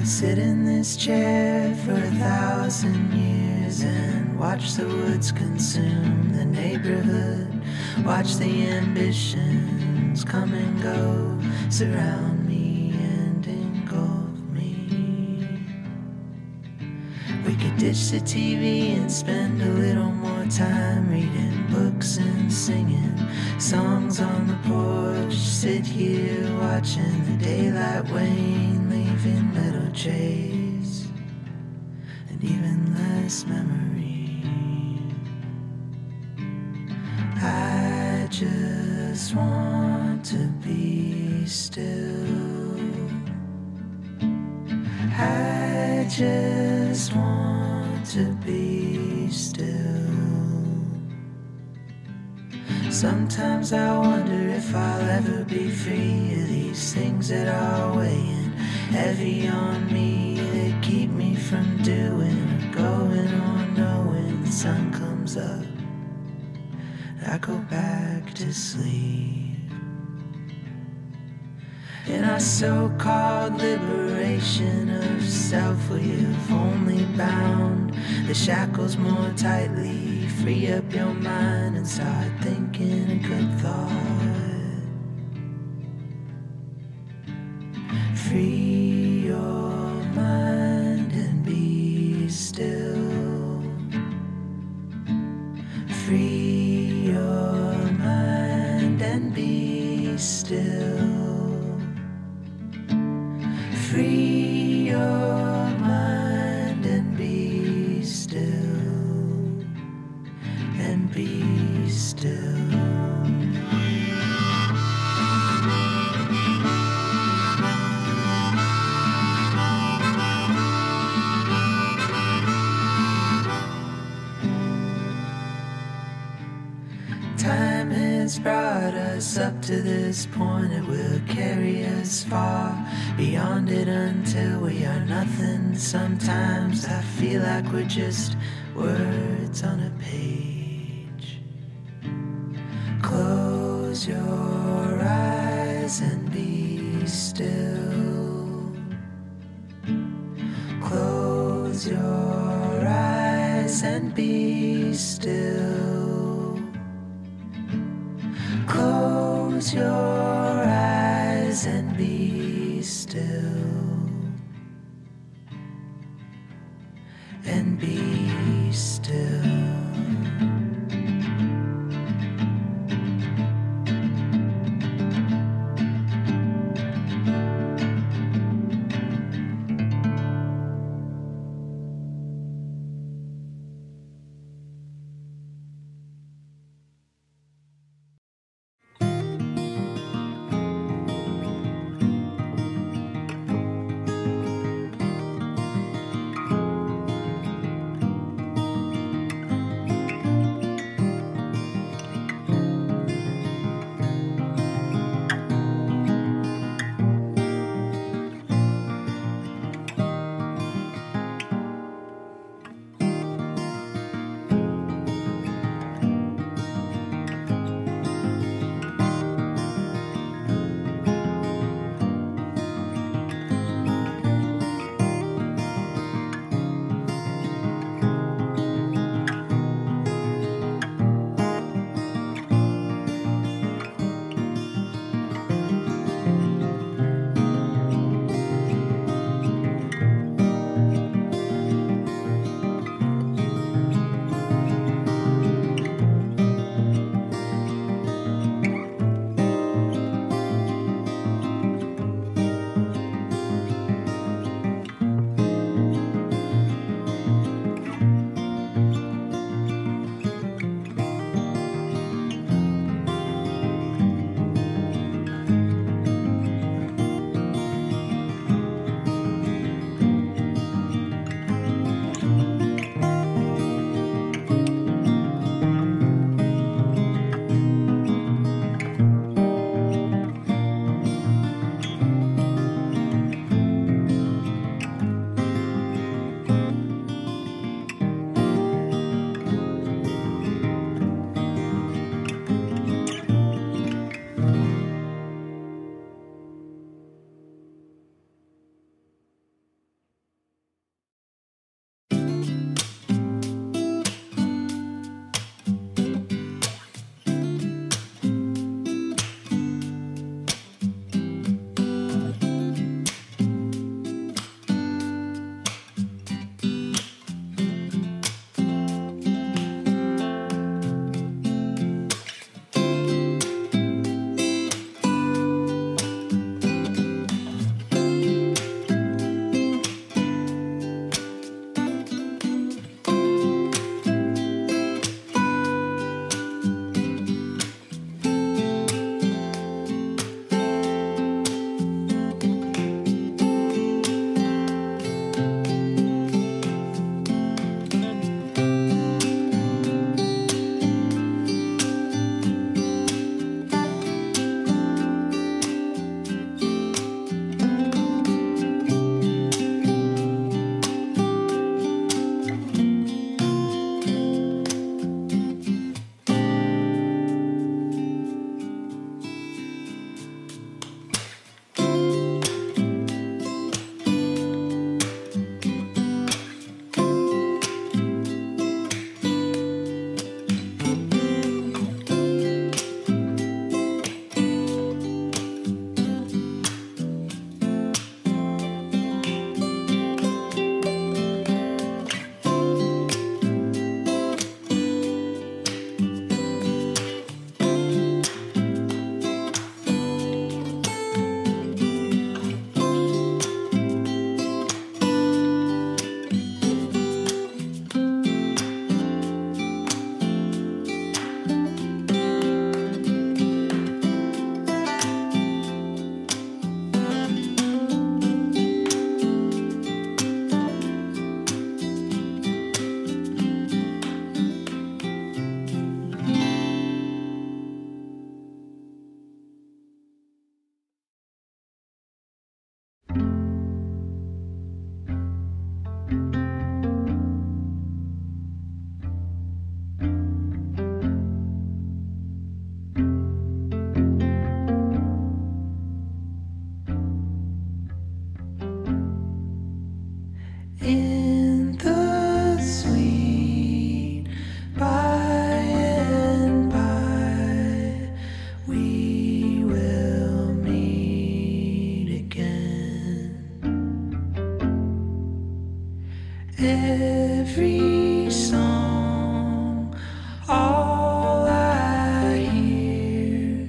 could sit in this chair for 1,000 years and watch the woods consume the neighborhood, watch the ambitions come and go, surround me and engulf me. We could ditch the TV and spend a little more time reading books and singing songs on the porch, sit here watching the daylight wane, leaving little trace and even less memory. I just want to be still. I just want to be still. Sometimes I wonder if I'll ever be free of these things that are weighing heavy on me, that keep me from doing or going on knowing the sun comes up, I go back to sleep. In our so-called liberation of self, we have only bound the shackles more tightly. Free up your mind and start thinking a good thought. Free your mind and be still. Free your mind and be still. Free your mind and be still. And be still. Time has brought us up to this point. It will carry us far beyond it until we are nothing. Sometimes I feel like we're just words on a page. Close your eyes and be still. Close your eyes and be still. Close your eyes and be still. And be still. every song, all I hear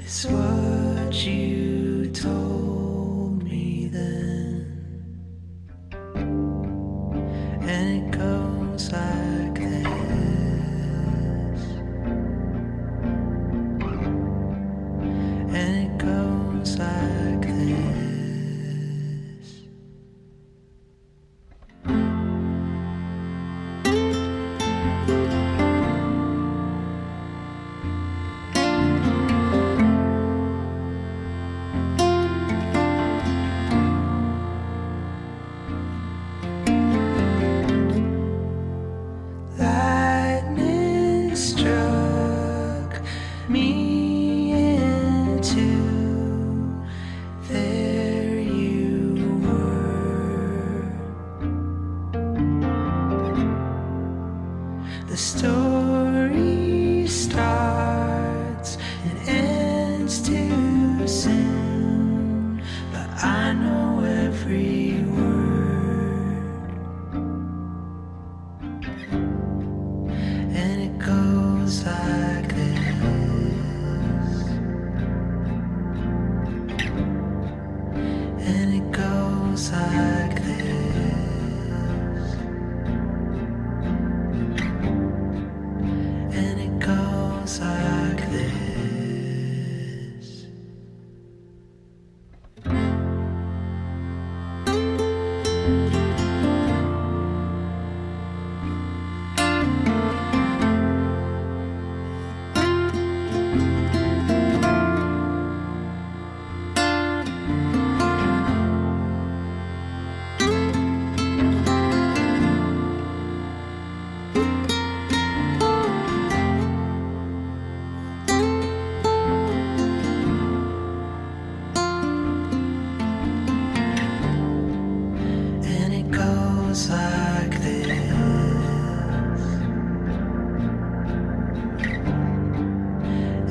is what you told me then. And it goes like this. And it goes like this. Lightning struck me into there you were. The story starts and ends too soon, but I know every word. And it goes like this. And it goes like this. And it goes like this. And it goes like this.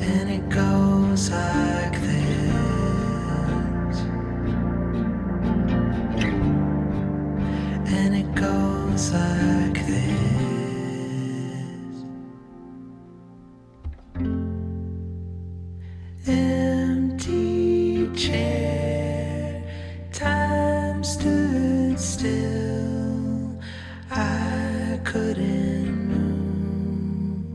And it goes like this. And it goes like this. Empty chair, time stood still. I couldn't move.